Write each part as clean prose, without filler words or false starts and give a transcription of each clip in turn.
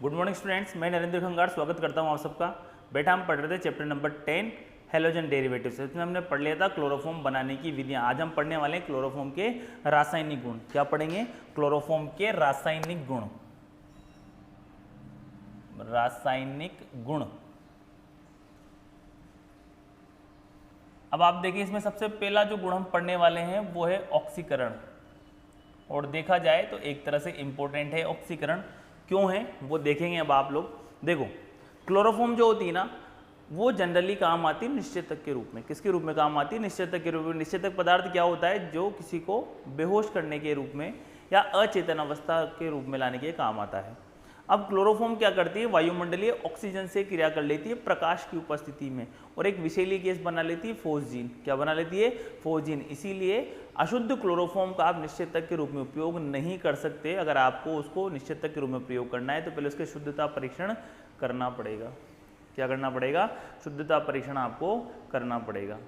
Good morning students, मैं नरेंद्र खंगार स्वागत करता हूं आप सबका। बेटा हम पढ़ रहे थे चैप्टर नंबर 10 हैलोजन डेरिवेटिव्स। इसमें हमने पढ़ लिया था क्लोरोफॉर्म बनाने की विधियां। आज हम पढ़ने वाले हैं क्लोरोफॉर्म के रासायनिक गुण। क्या पढ़ेंगे? क्लोरोफॉर्म के रासायनिक गुण। रासायनिक गुण। अब आप देखिए, इसमें सबसे पहला जो गुण हम पढ़ने वाले हैं वो है ऑक्सीकरण। और देखा जाए तो एक तरह से इंपॉर्टेंट है ऑक्सीकरण। क्यों है वो देखेंगे अब आप लोग। देखो, क्लोरोफॉर्म जो होती है ना, वो जनरली काम आती है निश्चेतक के रूप में। किसके रूप में काम आती है? निश्चेतक के रूप में। निश्चेतक पदार्थ क्या होता है? जो किसी को बेहोश करने के रूप में या अचेतन अवस्था के रूप में लाने के काम आता है। अब क्लोरोफॉर्म क्या करती है? वायुमंडलीय ऑक्सीजन से क्रिया कर लेती है प्रकाश की उपस्थिति में, और एक विषैली गैस बना लेती है फोस्जीन। क्या बना लेती है? फोस्जीन। इसीलिए अशुद्ध क्लोरोफॉर्म का आप निश्चेतक के रूप में उपयोग नहीं कर सकते। अगर आपको उसको निश्चेतक के रूप में प्रयोग करना है तो पहले उसके शुद्धता परीक्षण करना पड़ेगा। क्या करना पड़ेगा? शुद्धता परीक्षण आपको करना पड़ेगा।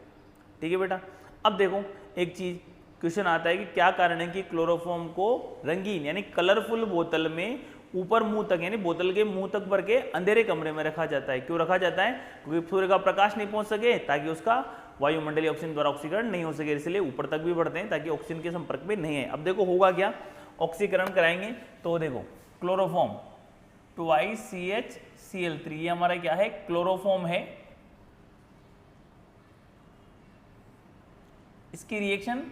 ठीक है बेटा। अब देखो, एक चीज क्वेश्चन आता है कि क्या कारण है कि क्लोरोफॉर्म को रंगीन यानी कलरफुल बोतल में ऊपर मुंह तक यानी बोतल के मुंह तक भर के अंधेरे कमरे में रखा जाता है? क्यों रखा जाता है? क्योंकि सूर्य का प्रकाश नहीं पहुंच सके, ताकि उसका वायुमंडलीय ऑक्सीजन द्वारा ऑक्सीकरण नहीं हो सके। इसलिए ऊपर तक भी बढ़ते हैं ताकि ऑक्सीजन के संपर्क में नहीं है। अब देखो होगा क्या, ऑक्सीकरण कराएंगे तो देखो क्लोरोफॉर्म 2CHCl3, ये हमारा क्या है? क्लोरोफॉर्म है। इसकी रिएक्शन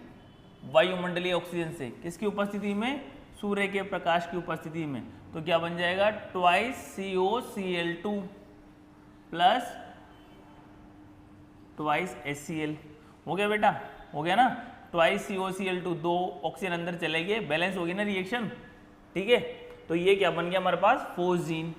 वायुमंडलीय ऑक्सीजन से किसकी उपस्थिति में? सूर्य के प्रकाश की उपस्थिति में। तो क्या बन जाएगा? 2COCl2 plus 2HCl। हो गया बेटा? हो गया ना? 2COCl2, दो ऑक्सीजन अंदर चले गए, बैलेंस होगी ना रिएक्शन। ठीक है, तो ये क्या बन गया हमारे पास? फोस्जीन।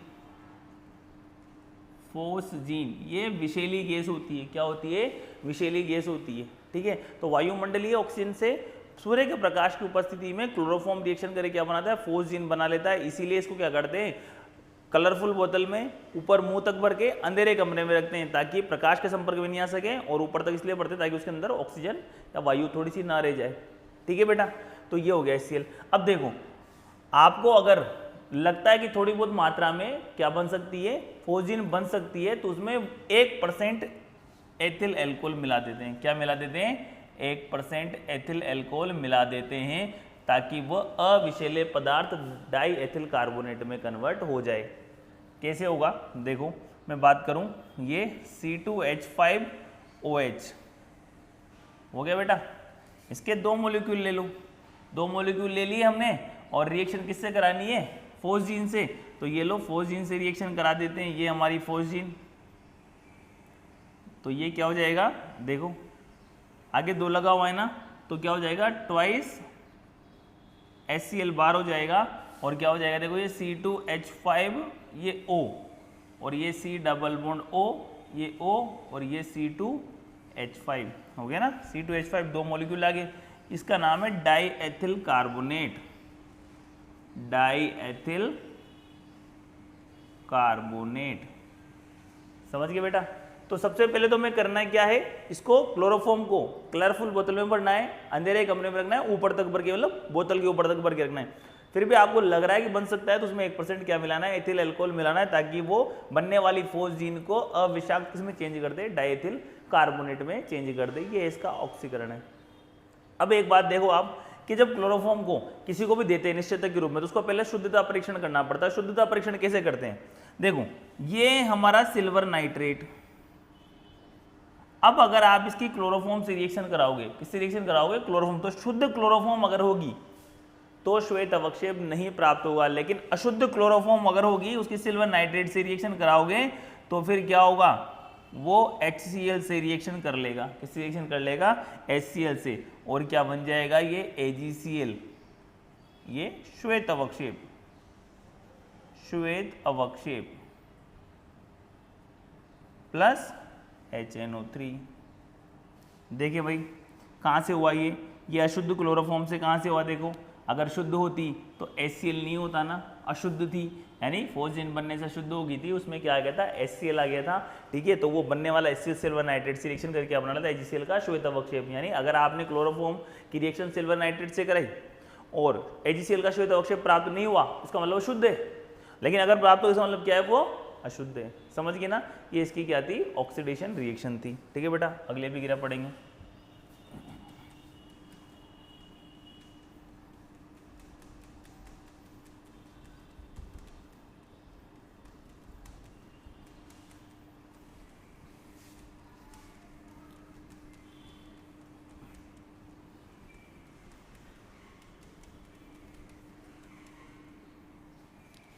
फोस्जीन ये विषैली गैस होती है। क्या होती है? विषैली गैस होती है। ठीक है, तो वायुमंडलीय ऑक्सीजन से सूर्य के प्रकाश की उपस्थिति में क्लोरोफॉर्म रिएक्शन करके क्या बनाता है? फोस्जीन बना लेता है। इसीलिए इसको क्या करते हैं? कलरफुल बोतल में ऊपर मुंह तक भर के अंधेरे कमरे में रखते हैं, ताकि प्रकाश के संपर्क में नहीं आ सके, और ऊपर तक इसलिए भरते हैं ताकि उसके अंदर ऑक्सीजन या वायु थोड़ी सी ना रह जाए। ठीक है बेटा, तो ये हो गया HCl। अब देखो, आपको अगर लगता है कि थोड़ी बहुत मात्रा में क्या बन सकती है? फोस्जीन बन सकती है, तो उसमें 1% एथिल एल्कोहल मिला देते हैं। क्या मिला देते हैं? 1% एथिल एल्कोहल मिला देते हैं, ताकि वह अविषैले पदार्थ डाई एथिल कार्बोनेट में कन्वर्ट हो जाए। कैसे होगा? देखो मैं बात करूं, ये C2H5OH हो गया बेटा। इसके दो मॉलिक्यूल ले लो, दो मॉलिक्यूल ले लिए हमने, और रिएक्शन किससे करानी है? फोस्जीन से। तो ये लो, फोस्जीन से रिएक्शन करा देते हैं। ये हमारी फोस्जीन, तो ये क्या हो जाएगा? देखो आगे दो लगा हुआ है ना, तो क्या हो जाएगा? 2HCl बार हो जाएगा, और क्या हो जाएगा? देखो ये C2H5, ये O, और ये C डबल बॉन्ड O, ये O, और ये C2H5 हो गया ना। C2H5 दो मॉलिक्यूल आगे, इसका नाम है die ethyl carbonate. Die ethyl carbonate, समझ गए बेटा? तो सबसे पहले तो हमें करना है क्या है? इसको क्लोरोफॉर्म को कलरफुल बोतल में भरना है, अंधेरे कमरे में रखना है, ऊपर तक भर के, मतलब बोतल के ऊपर तक भर के रखना है। फिर भी आपको लग रहा है कि बन सकता है, तो उसमें 1% क्या मिलाना है? एथिल एल्कोहल मिलाना है, ताकि वो बनने वाली फोस्जीन को अविषाक्त में चेंज कर दे, डाइएथिल कार्बोनेट में चेंज कर दे। ये इसका ऑक्सीकरण है। अब एक बात देखो आप, कि जब क्लोरोफॉर्म को किसी को भी देते हैं निश्चेतक के रूप में, तो उसको पहले शुद्धता परीक्षण करना पड़ता है। शुद्धता परीक्षण कैसे करते हैं? देखो, ये हमारा सिल्वर नाइट्रेट। अब अगर आप इसकी क्लोरोफॉर्म से रिएक्शन कराओगे, किससे रिएक्शन कराओगे? क्लोरोफॉर्म। तो शुद्ध क्लोरोफॉर्म अगर होगी तो श्वेत अवक्षेप नहीं प्राप्त होगा, लेकिन अशुद्ध क्लोरोफॉर्म अगर होगी, उसकी सिल्वर नाइट्रेट से रिएक्शन कराओगे तो फिर क्या होगा? वो HCl से रिएक्शन कर लेगा। किससे रिएक्शन कर लेगा? HCl से, और क्या बन जाएगा? ये AgCl, ये श्वेत अवक्षेप। श्वेत अवक्षेप प्लस HNO3। देखिए भाई, कहाँ से हुआ ये अशुद्ध क्लोरोफॉर्म से कहाँ से हुआ? देखो, अगर शुद्ध होती तो HCl नहीं होता ना, अशुद्ध थी, यानी फोस्जीन बनने से शुद्ध हो गई थी, उसमें क्या आ गया था? HCl आ गया था। ठीक है, तो वो बनने वाला HCl सिल्वर नाइट्रेट से रिएक्शन करके बना था AgCl का श्वेत अवक्षेप। यानी अगर आपने क्लोरोफॉर्म की रिएक्शन सिल्वर नाइट्रेट से कराई और AgCl का श्वेत अवक्षेप प्राप्त नहीं हुआ, उसका मतलब शुद्ध है। लेकिन अगर प्राप्त हो इसका मतलब क्या है, वो अशुद्ध है। समझ गए ना, ये इसकी क्या थी, ऑक्सीडेशन रिएक्शन थी। ठीक है बेटा, अगले अभिक्रिया पढ़ेंगे।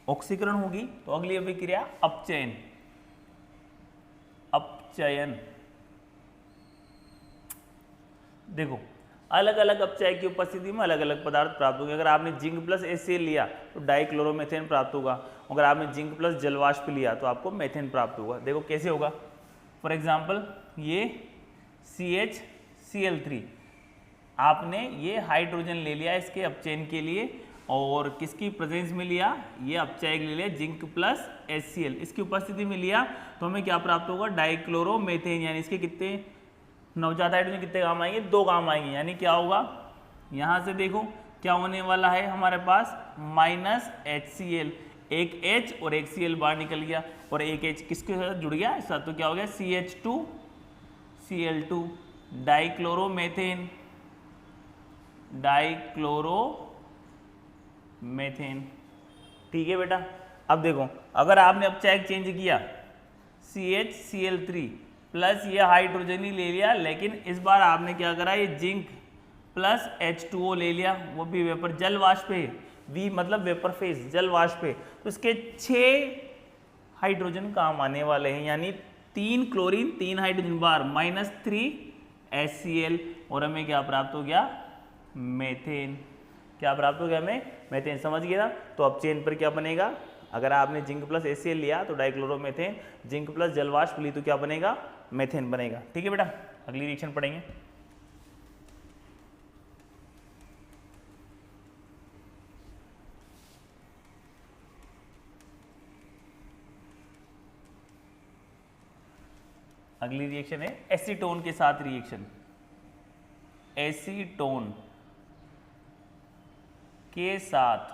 ऑक्सीकरण होगी तो अगली अभिक्रिया अपचयन। अपचयन देखो, अलग अलग अपचय की उपस्थिति में अलग अलग पदार्थ प्राप्त होंगे। अगर आपने जिंक प्लस HCl लिया तो डाइक्लोरोमेथेन प्राप्त होगा। अगर आपने जिंक प्लस जलवाष्प लिया तो आपको मेथेन प्राप्त होगा। देखो कैसे होगा, फॉर एग्जाम्पल ये CHCl3, आपने ये हाइड्रोजन ले लिया इसके अपचयन के लिए, और किसकी प्रेजेंस में लिया, ये अपचय ले लिया जिंक प्लस HCl, इसकी उपस्थिति में लिया तो हमें क्या प्राप्त होगा, डाइक्लोरोमेथेन। यानी इसके कितने नवजात हाइड्रोजन कितने काम आएंगे, 2 काम आएंगे। यानी क्या होगा, यहाँ से देखो क्या होने वाला है हमारे पास, -HCl, एक H और एक Cl बाहर निकल गया, और एक H किसके साथ जुड़ गया, इस साथ, तो क्या हो गया CH2Cl2, डाइक्लोरोमेथेन, डाइक्लोरोमेथेन। ठीक है बेटा, अब देखो अगर आपने अपचय चेंज किया CHCl3 प्लस ये हाइड्रोजन ही ले लिया, लेकिन इस बार आपने क्या करा, ये जिंक प्लस H2O ले लिया, वो भी वेपर जल वाष्प है, V मतलब वेपर फेज जल वाष्प है, तो इसके 6 हाइड्रोजन काम आने वाले हैं। यानी 3 क्लोरीन 3 हाइड्रोजन बार -3 HCl, और हमें क्या प्राप्त हो गया, मेथेन। क्या प्राप्त हो गया हमें, मेथेन। समझ गया ना, तो अब चेन पर क्या बनेगा, अगर आपने जिंक प्लस HCl लिया तो डाइक्लोरोमेथेन, जिंक प्लस जलवाष्प ली तो क्या बनेगा, मेथेन बनेगा। ठीक है बेटा, अगली रिएक्शन पढ़ेंगे। अगली रिएक्शन है एसीटोन के साथ रिएक्शन। एसीटोन के साथ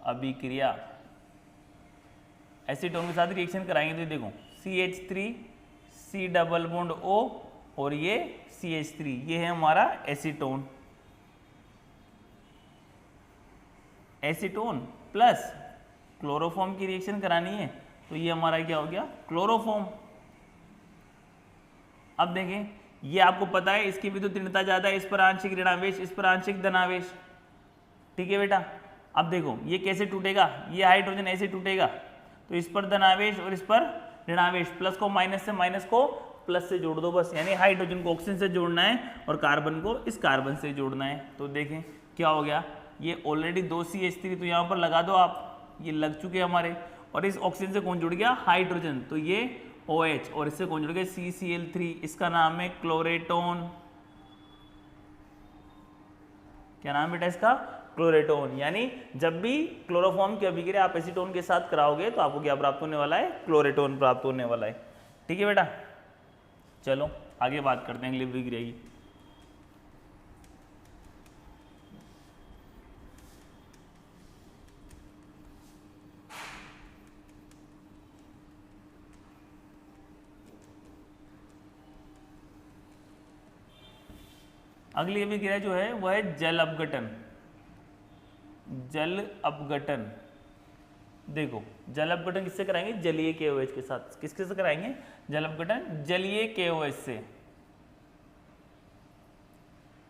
अभिक्रिया, एसीटोन के साथ रिएक्शन कराएंगे तो देखो CH3C डबल बॉन्ड O और ये CH3, ये है हमारा एसीटोन। एसीटोन प्लस क्लोरोफॉर्म की रिएक्शन करानी है तो ये हमारा क्या हो गया, क्लोरोफॉर्म। अब देखें, ये आपको पता है इसकी भी तो तीव्रता ज्यादा है, इस पर आंशिक ऋणावेश, इस पर आंशिक धनावेश। ठीक है बेटा, अब देखो ये कैसे टूटेगा, ये हाइड्रोजन ऐसे टूटेगा, तो इस पर धनावेश और इस पर ऋणावेश, प्लस को माइनस से, माइनस को प्लस से जोड़ दो बस। यानी हाइड्रोजन को ऑक्सीजन से जोड़ना है और कार्बन को इस कार्बन से जोड़ना है। तो देखें क्या हो गया, ये ऑलरेडी 2 CH3 तो यहाँ पर लगा दो आप, ये लग चुके हमारे, और इस ऑक्सीजन से कौन जुड़ गया, हाइड्रोजन, तो ये OH, और इससे कौन जुड़ गया, CCl3, इसका नाम है क्लोरेटोन। क्या नाम बेटा इसका, क्लोरेटोन। यानी जब भी क्लोरोफॉर्म की अभिक्रिया आप एसीटोन के साथ कराओगे तो आपको क्या प्राप्त होने वाला है, क्लोरेटोन प्राप्त होने वाला है। ठीक है बेटा, चलो आगे बात करते हैं अगली अभिक्रिया की। अगली अभिक्रिया जो है वह है जल अपघटन। जल अपघटन, देखो जल अपघटन किससे कराएंगे, जलीय KOH के साथ। किसके से कराएंगे जल अपघटन, जलीय KOH से।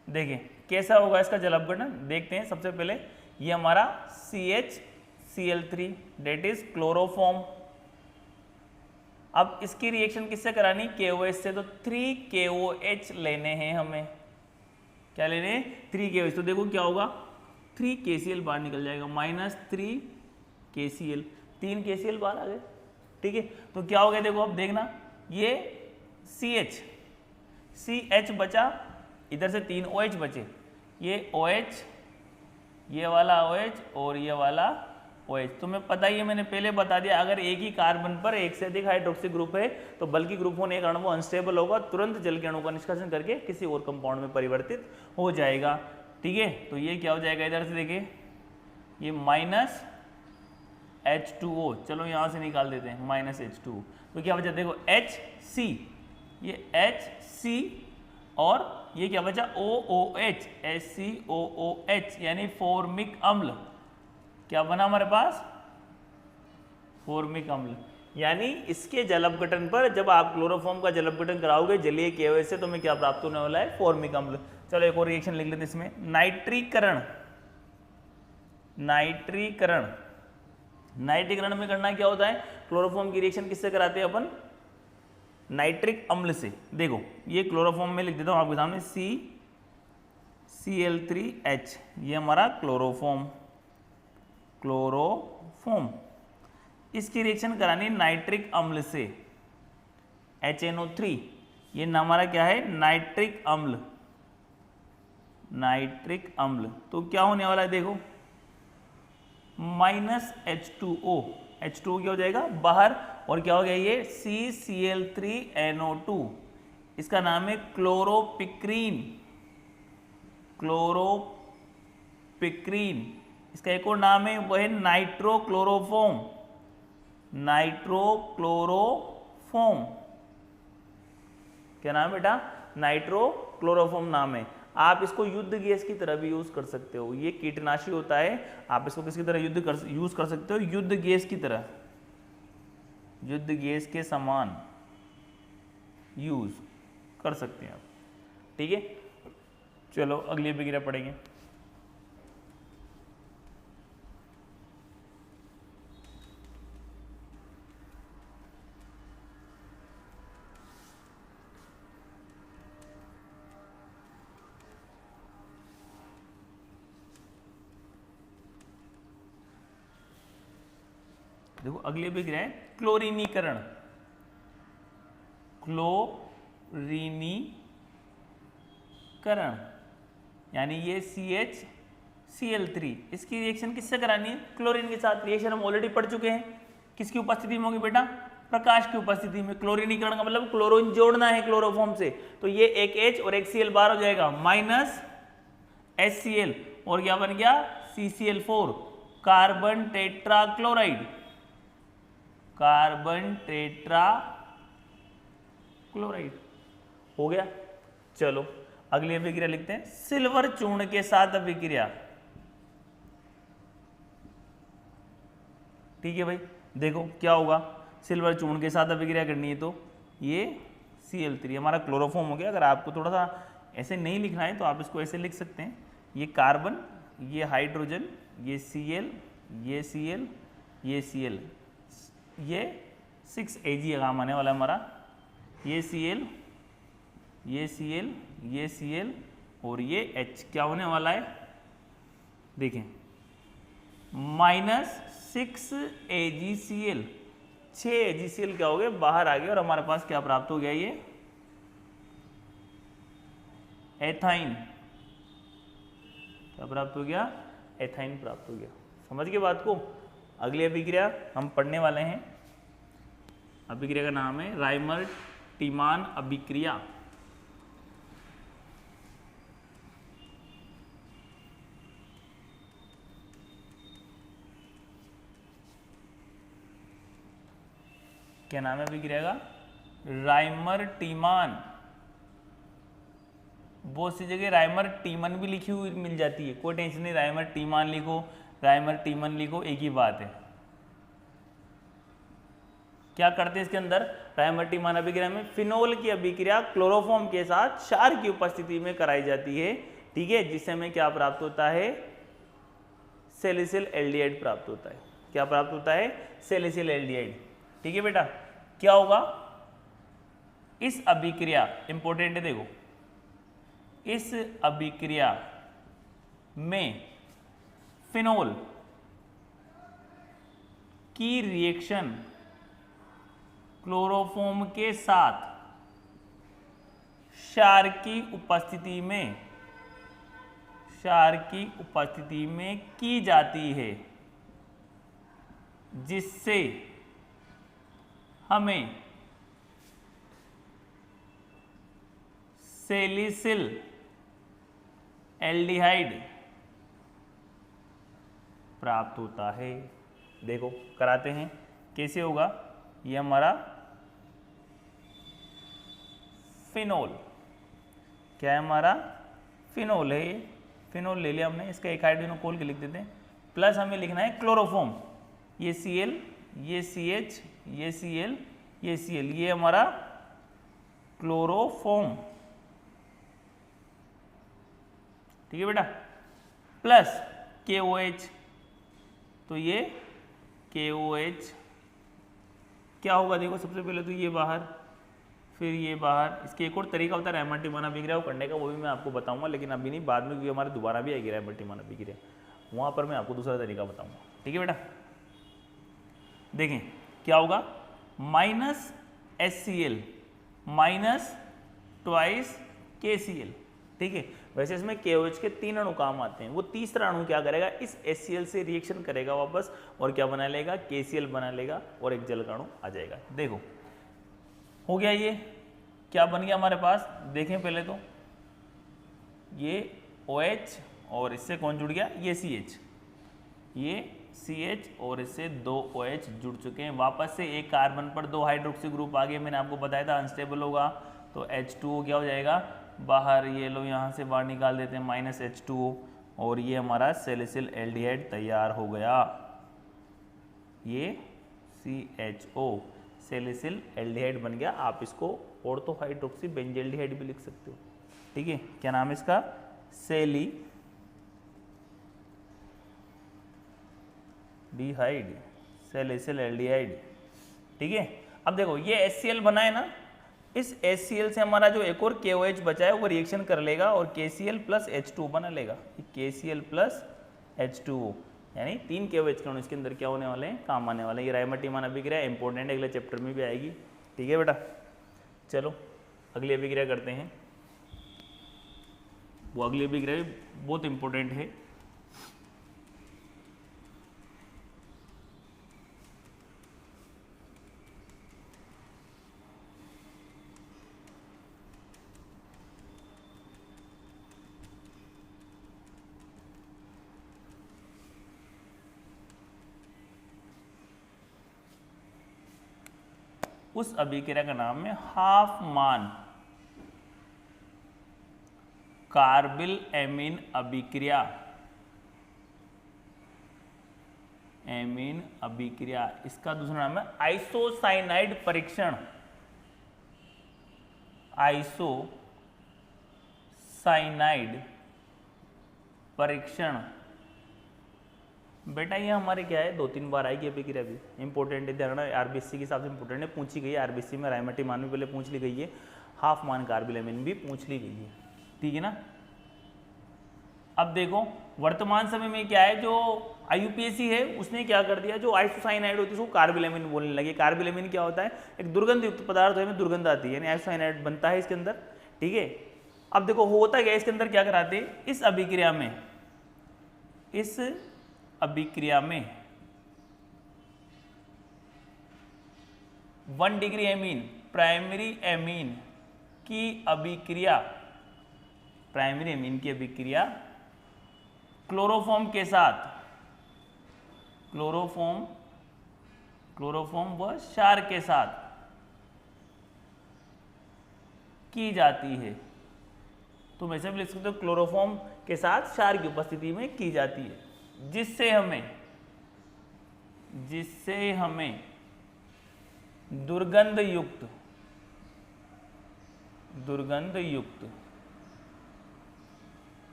देखें कैसा होगा इसका जल अपघटन, देखते हैं। सबसे पहले ये हमारा CHCl3 डेट इज क्लोरोफॉर्म। अब इसकी रिएक्शन किससे करानी, KOH से, तो 3 KOH लेने हैं हमें। क्या लेने हैं, 3 KOH। तो देखो क्या होगा, 3 KCl बाहर निकल जाएगा, -3 KCl, 3 KCl बाहर आ गए। ठीक है, तो क्या हो गया, देखो अब देखना, ये CH बचा, इधर से 3 OH बचे, ये OH, ये वाला OH और ये वाला OH। तुम्हें पता ही है, मैंने पहले बता दिया, अगर एक ही कार्बन पर एक से अधिक हाइड्रोक्सी ग्रुप है तो बल्कि ग्रुप होने के कारण वो अनस्टेबल होगा, तुरंत जल के अणु का निष्कासन करके किसी और कंपाउंड में परिवर्तित हो जाएगा। ठीक है, तो ये क्या हो जाएगा, इधर से देखिए ये H2O, चलो यहाँ से निकाल देते हैं -H2, तो क्या बचा देखो HC, ये HC और ये क्या बचा OOH, HCOOH यानी फॉर्मिक अम्ल। क्या बना हमारे पास फॉर्मिक अम्ल। यानी इसके जल अपघटन पर जब आप क्लोरोफॉर्म का जल अपघटन कराओगे जलीय केवल से तो हमें क्या प्राप्त होने वाला है फॉर्मिक अम्ल। चलो एक और रिएक्शन लिख लेते इसमें, नाइट्रीकरण। नाइट्रीकरण, नाइट्रीकरण में करना क्या होता है, क्लोरोफॉर्म की रिएक्शन किससे कराते हैं अपन, नाइट्रिक अम्ल से। देखो ये क्लोरोफॉर्म में लिख देता हूं आपके सामने CCl3H, ये हमारा क्लोरोफॉर्म, क्लोरोफॉर्म। इसकी रिएक्शन करानी नाइट्रिक अम्ल से, HNO3, ये हमारा क्या है नाइट्रिक अम्ल, नाइट्रिक अम्ल। तो क्या होने वाला है देखो -H2O, H2O क्या हो जाएगा बाहर, और क्या हो गया ये CCl3NO2, इसका नाम है क्लोरोपिक्रीन, क्लोरोपिक्रीन। इसका एक और नाम है वह है नाइट्रोक्लोरोफॉर्म, नाइट्रोक्लोरोफॉर्म। क्या नाम है बेटा, नाइट्रोक्लोरोफॉर्म नाम है। आप इसको युद्ध गैस की तरह भी यूज कर सकते हो, ये कीटनाशी होता है, आप इसको किसकी तरह यूज कर सकते हो, युद्ध गैस की तरह, युद्ध गैस के समान यूज कर सकते हैं आप। ठीक है, चलो अगली अभिक्रिया पढ़ेंगे। देखो अगली अभिक्रिया है क्लोरीनीकरण, क्लोरीनीकरण यानी ये CHCl3, इसकी रिएक्शन किससे करानी है, क्लोरीन के साथ। रिएक्शन हम ऑलरेडी पढ़ चुके हैं, किसकी उपस्थिति में होगी बेटा, प्रकाश की उपस्थिति में। क्लोरीनीकरण का मतलब क्लोरीन जोड़ना है क्लोरोफॉर्म से, तो ये एक H और एक Cl बाहर हो जाएगा, -HCl, और क्या बन गया CCl4, carbon tetrachloride, carbon tetrachloride हो गया। चलो अगली अभिक्रिया लिखते हैं, सिल्वर चूर्ण के साथ अभिक्रिया। ठीक है भाई, देखो क्या होगा, सिल्वर चूर्ण के साथ अभिक्रिया करनी है तो ये Cl3 हमारा क्लोरोफॉर्म हो गया। अगर आपको थोड़ा सा ऐसे नहीं लिखना है तो आप इसको ऐसे लिख सकते हैं, ये कार्बन, ये हाइड्रोजन, ये Cl, ये Cl, ये Cl, ये 6Ag काम आने वाला है हमारा, ये Cl, ये Cl, ये Cl और ये H क्या होने वाला है देखें, -6AgCl, 6AgCl क्या हो गया बाहर आ गया, और हमारे पास क्या प्राप्त हो गया, ये एथाइन। क्या प्राप्त हो गया, एथाइन प्राप्त हो गया। समझ गए बात को। अगली अभिक्रिया हम पढ़ने वाले हैं, अभिक्रिया का नाम है राइमर टीमान अभिक्रिया। क्या नाम है अभिक्रिया का, राइमर टीमान। बहुत सी जगह राइमर टीमन भी लिखी हुई मिल जाती है, कोई टेंशन नहीं, राइमर टीमान लिखो, राइमर टीमन लिखो, एक ही बात है। क्या करते हैं इसके अंदर, राइमर टीमान अभिक्रिया में फिनोल की अभिक्रिया क्लोरोफॉर्म के साथ क्षार की उपस्थिति में कराई जाती है। ठीक है, जिससे हमें क्या प्राप्त होता है, सैलिसिल एल्डिहाइड प्राप्त होता है। क्या प्राप्त होता है, सैलिसिल एल्डिहाइड। ठीक है बेटा, क्या होगा इस अभिक्रिया, इंपॉर्टेंट है देखो, इस अभिक्रिया में फिनोल की रिएक्शन क्लोरोफॉर्म के साथ क्षार की उपस्थिति में की जाती है, जिससे हमें सैलिसिल एल्डिहाइड प्राप्त होता है। देखो कराते हैं कैसे होगा। ये हमारा फिनोल, क्या है हमारा फिनोल है, ये फिनोल ले लिया हमने, इसका एक हाइड्रोजन खोल के लिख देते हैं। प्लस हमें लिखना है क्लोरोफॉर्म, ये Cl, ये CH, ये Cl, ये Cl, ये हमारा क्लोरोफॉर्म, ठीक है बेटा। प्लस KOH, तो ये KOH क्या होगा देखो, सबसे पहले तो ये बाहर, फिर ये बाहर। इसके एक और तरीका होता है रायमार्टिमाना अभिक्रिया को करने का, वो भी मैं आपको बताऊंगा, लेकिन अभी नहीं, बाद में, क्योंकि हमारे दोबारा भी आएगी रायमार्टिमाना अभिक्रिया, वहाँ पर मैं आपको दूसरा तरीका बताऊंगा, ठीक है बेटा। देखें क्या होगा, minus HCl minus twice KCl, ठीक है। वैसे इसमें KOH के 3 अणु काम आते हैं, वो तीसरा अणु क्या करेगा, इस HCl से रिएक्शन करेगा वापस और क्या बना लेगा, KCl बना लेगा और एक जल का अणु आ जाएगा। देखो हो गया, ये क्या बन गया हमारे पास, देखें पहले तो ये OH और इससे कौन जुड़ गया, ये CH, ये CH और इससे 2 OH जुड़ चुके हैं। वापस से एक कार्बन पर 2 हाइड्रोक्सी ग्रुप आ गए, मैंने आपको बताया था अनस्टेबल होगा, तो H2O क्या हो जाएगा बाहर, ये लो यहाँ से बाहर निकाल देते हैं माइनस H2O, और ये हमारा सैलिसिल एल्डिहाइड तैयार हो गया, ये CHO सैलिसिल एल्डिहाइड बन गया। आप इसको ऑर्थो हाइड्रोक्सी बेंजल्डिहाइड भी लिख सकते हो, ठीक है। क्या नाम है इसका, डिहाइड, सैलिसिल एल्डिहाइड, ठीक है। अब देखो ये HCl बना है ना, इस HCl से हमारा जो एक और KOH बचा है वो रिएक्शन कर लेगा और KCl प्लस H2O बना लेगा, KCl प्लस H2O, यानी 3 KOH के इसके अंदर क्या होने वाले हैं, काम आने वाले हैं। ये रायमार्टिमाना अभिक्रिया इंपॉर्टेंट है, अगले चैप्टर में भी आएगी, ठीक है बेटा। चलो अगली अभिक्रिया करते हैं, वो अगली अभिक्रिया भी बहुत इंपॉर्टेंट है। उस अभिक्रिया का नाम है हाफमान कार्बिल एमीन अभिक्रिया, एमीन अभिक्रिया। इसका दूसरा नाम है आइसोसाइनाइड परीक्षण, आइसोसाइनाइड परीक्षण। बेटा ये हमारे क्या है, 2-3 बार आएगी अभिक्रिया भी, इंपॉर्टेंट है, ध्यान रखना, आरबीसी के हिसाब से इंपॉर्टेंट है, पूछी गई है आरबीसी में, रायमार्टिमाना भी पहले पूछ ली गई है, हाफमान कार्बिल एमीन भी पूछ ली गई है, ठीक है ना। अब देखो वर्तमान समय में क्या है, जो IUPAC है उसने क्या कर दिया, जो आइसोसाइनाइड होती है उसको कार्बिल एमीन बोलने लगे। कार्बिल एमीन क्या होता है, एक दुर्गंध युक्त पदार्थ है, दुर्गंध आती है, यानी आइसोसाइनाइड बनता है इसके अंदर, ठीक है। अब देखो होता क्या, इसके अंदर क्या कराते हैं, इस अभिक्रिया में, इस अभिक्रिया में 1 डिग्री एमीन, प्राइमरी एमीन की अभिक्रिया, प्राइमरी एमीन की अभिक्रिया क्लोरोफॉर्म के साथ, क्लोरोफॉर्म व क्षार के साथ की जाती है। तुम ऐसे भी लिख सकते हो, क्लोरोफॉर्म के साथ क्षार की उपस्थिति में की जाती है, जिससे हमें दुर्गंध युक्त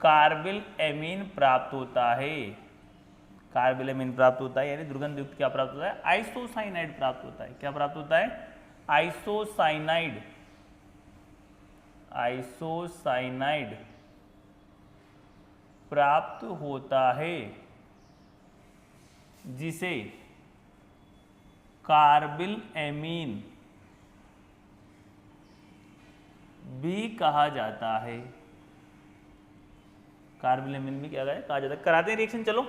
कार्बिल एमीन प्राप्त होता है, कार्बिल एमीन प्राप्त होता है, यानी दुर्गंध युक्त क्या प्राप्त होता है, आइसोसाइनाइड प्राप्त होता है। क्या प्राप्त होता है, आइसोसाइनाइड, आइसोसाइनाइड प्राप्त होता है, जिसे कार्बिल एमीन भी कहा जाता है, कार्बिल एमीन भी क्या कहा जाता है। कराते हैं रिएक्शन, चलो।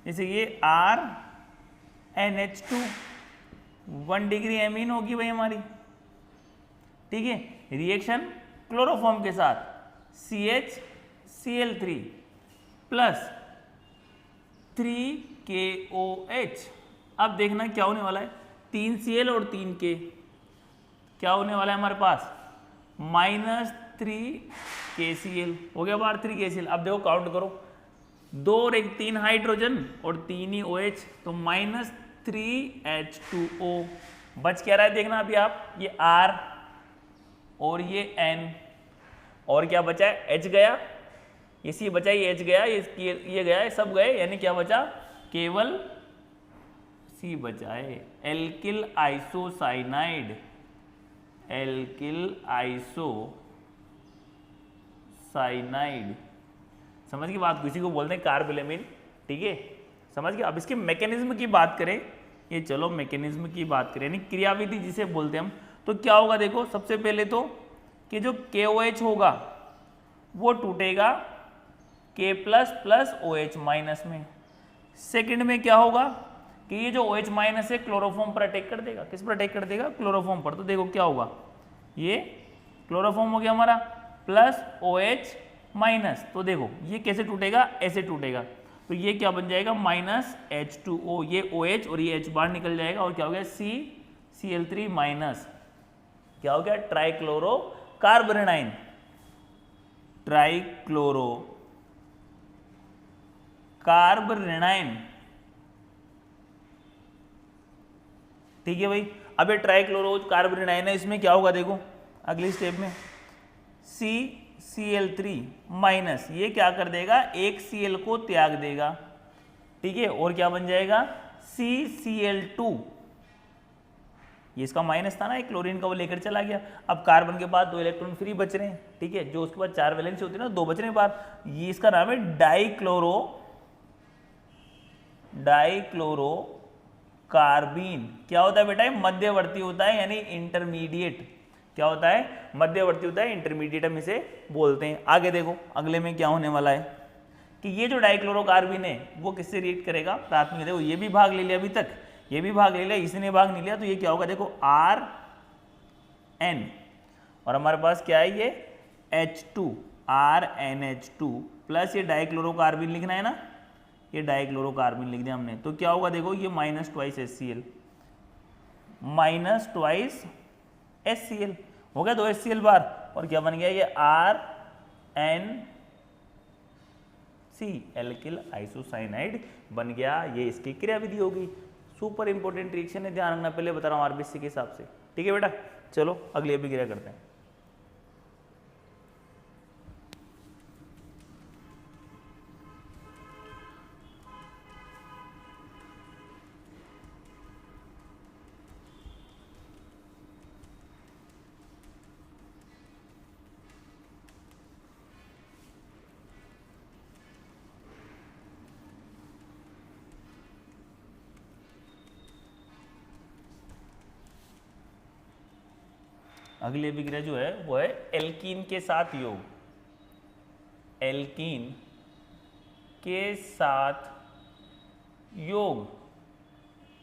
जैसे ये RNH2 1 डिग्री एमीन होगी भाई हमारी, ठीक है। रिएक्शन क्लोरोफॉर्म के साथ CHCl3 प्लस 3KOH अब देखना क्या होने वाला है, 3Cl और 3K क्या होने वाला है हमारे पास, -3KCl हो गया बाहर 3KCl। अब देखो काउंट करो, 2 और 1 3 हाइड्रोजन और 3 ही OH, तो -3H2O बच क्या रहा है देखना अभी आप, ये R और ये N, और क्या बचा है, H गया, ये C बचा, ये H गया, ये गया, ये सब गए, यानी क्या बचा, केवल C बचा है, एल्किल आइसोसाइनाइड, एल्किल आइसोसाइनाइड। समझ की बात, किसी को बोलते हैं कार्बोलेमिन, ठीक है, समझ गए। अब इसके मैकेनिज्म की बात करें, ये चलो मैकेनिज्म की बात करें, यानी क्रियाविधि जिसे बोलते हैं हम, तो क्या होगा देखो, सबसे पहले तो कि जो KOH होगा वो टूटेगा K प्लस OH माइनस में। सेकंड में क्या होगा कि ये जो OH माइनस है क्लोरोफॉर्म पर अटैक कर देगा, किस पर अटैक कर देगा, क्लोरोफॉर्म पर। तो देखो क्या होगा, ये क्लोरोफॉर्म हो गया हमारा प्लस OH माइनस, तो देखो ये कैसे टूटेगा, ऐसे टूटेगा, तो ये क्या बन जाएगा -H2O, ये OH और ये H बाहर निकल जाएगा, और क्या हो गया CCl3 माइनस, क्या हो गया ट्राइक्लोरो कार्बोरेनाइन, ट्राइक्लोरो कार्बोरेनाइन, ठीक है भाई। अब ये ट्राइक्लोरो कार्बोरेनाइन है, इसमें क्या होगा देखो अगली स्टेप में, CCl3 माइनस, ये क्या कर देगा, एक Cl को त्याग देगा, ठीक है, और क्या बन जाएगा CCl2, ये इसका माइनस था ना, एक क्लोरीन का वो लेकर चला गया। अब कार्बन के बाद 2 इलेक्ट्रॉन फ्री बच रहे हैं, ठीक है, जो उसके बाद 4 वैलेंसी होती है ना, 2 बच रहे हैं बाहर, ये इसका नाम है डाइक्लोरो कार्बीन। क्या होता है बेटा, मध्यवर्ती होता है, यानी इंटरमीडिएट, क्या होता है, मध्यवर्ती होता है, इंटरमीडिएट हम इसे बोलते हैं। आगे देखो अगले में क्या होने वाला है कि ये जो डाइक्लोरोकार्बीन है वो किससे रिएक्ट करेगा, प्राथमिक, देखो ये भी भाग ले लिया अभी तक, ये भी भाग ले लिया, इसने भाग नहीं लिया, तो ये क्या होगा देखो RN, और हमारे पास क्या है ये H2, RNH2 प्लस ये डाइक्लोरोकार्बीन लिखना है ना, ये डाइक्लोरोकार्बीन लिख दिया हमने, तो क्या होगा देखो ये -2HCl, -2HCl हो गया, 2 HCl बार, और क्या बन गया ये RNC, एल्किल आइसोसाइनाइड बन गया, ये इसकी क्रियाविधि होगी। सुपर इंपॉर्टेंट रिएक्शन है, ध्यान रखना, पहले बता रहा हूँ आरबीसी के हिसाब से, ठीक है बेटा। चलो अगली अभिक्रिया करते हैं। अगली अभिक्रिया जो है वो है एल्कीन के साथ योग, एल्कीन के साथ योग।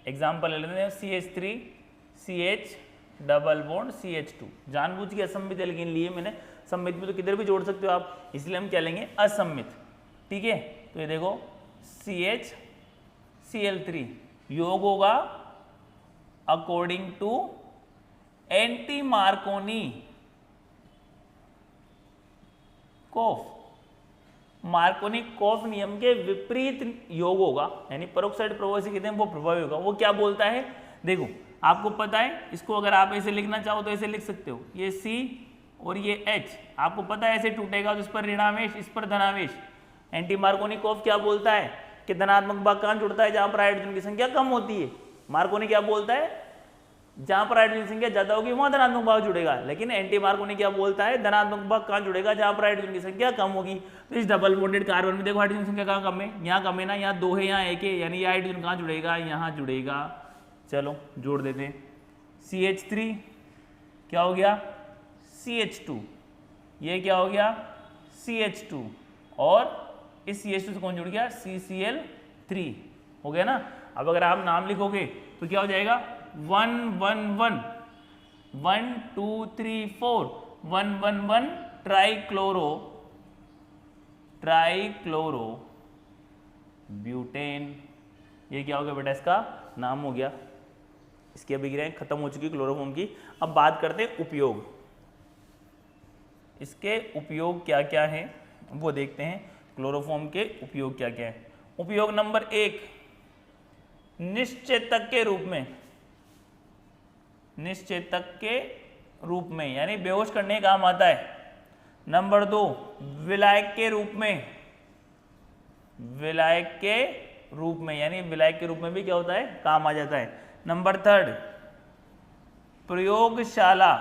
एग्जाम्पल ले लेते हैं, CH3 CH double bond CH2, जानबूझ के असम्मित एल्कीन लिए मैंने, सम्मित में तो किधर भी जोड़ सकते हो आप, इसलिए हम क्या लेंगे असम्मित, ठीक है। तो ये देखो CH Cl3 योग होगा according to anti Markovnikov, Markovnikov नियम के विपरीत योग होगा, यानी परोक्साइड प्रभाव से कहते हैं वो प्रभावी होगा। वो क्या बोलता है देखो, आपको पता है, इसको अगर आप ऐसे लिखना चाहो तो ऐसे लिख सकते हो, ये C और ये H, आपको पता है ऐसे टूटेगा तो इस पर ऋणावेश, इस पर धनावेश। एंटी मार्कोनी कोफ क्या बोलता है कि धनात्मक भाग कहाँ जुड़ता है, जहां पर हाइड्रोजन की संख्या कम होती है। मार्कोनी क्या बोलता है, जहां पर हाइड्रोजन की संख्या ज्यादा होगी वहां धनात्मक भाग जुड़ेगा, लेकिन एंटी मार्कोनी क्या बोलता है, धनात्मक भाग कहां जुड़ेगा, जहां पर हाइड्रोजन की संख्या कम होगी। तो इस डबल बॉन्डेड कार्बन में देखो हाइड्रोजन की संख्या कहां कम है, यहाँ कम है ना, यहाँ 2 है, यहाँ 1 है, यानी ये हाइड्रोजन कहां जुड़ेगा, यहाँ जुड़ेगा। चलो जोड़ देते हैं, CH3 क्या हो गया CH2, ये क्या हो गया CH2, और इस CH2 से कौन जुड़ गया CCl3 हो गया ना। अब अगर आप नाम लिखोगे तो क्या हो जाएगा 1 1 1 1 2 3 4 1 1 1 ट्राइक्लोरो ब्यूटेन, ये क्या हो गया बेटा इसका नाम हो गया, इसकी अभिक्रियाएं खत्म हो चुकी क्लोरोफॉर्म की। अब बात करते हैं उपयोग, इसके उपयोग क्या क्या हैं वो देखते हैं। क्लोरोफॉर्म के उपयोग क्या क्या है। उपयोग नंबर 1, निश्चेतक के रूप में, निश्चेतक के रूप में यानी बेहोश करने का काम आता है। नंबर 2, विलायक के रूप में, विलायक के रूप में यानी विलायक के रूप में भी क्या होता है, काम आ जाता है। नंबर 3, प्रयोगशाला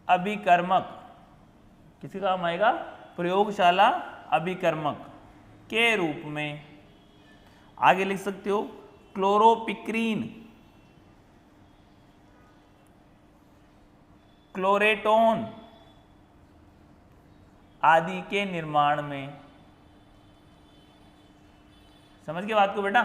अभिकर्मक, किसी काम आएगा, प्रयोगशाला अभिकर्मक के रूप में। आगे लिख सकते हो क्लोरोपिक्रीन, क्लोरेटोन आदि के निर्माण में। समझ गए बात को बेटा?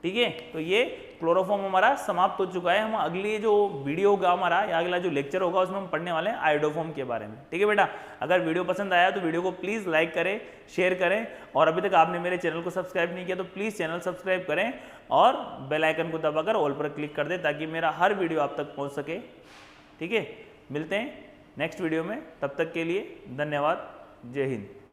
ठीक है, तो ये क्लोरोफॉर्म हमारा समाप्त हो चुका है। हम अगली जो वीडियो होगा हमारा या अगला जो लेक्चर होगा उसमें हम पढ़ने वाले हैं आयोडोफॉर्म के बारे में। ठीक है बेटा, अगर वीडियो पसंद आया तो वीडियो को प्लीज़ लाइक करें, शेयर करें, और अभी तक आपने मेरे चैनल को सब्सक्राइब नहीं किया तो प्लीज़ चैनल सब्सक्राइब करें और बेल आइकन को दबाकर ऑल पर क्लिक कर दें ताकि मेरा हर वीडियो आप तक पहुँच सके। ठीक है, मिलते हैं नेक्स्ट वीडियो में, तब तक के लिए धन्यवाद, जय हिंद।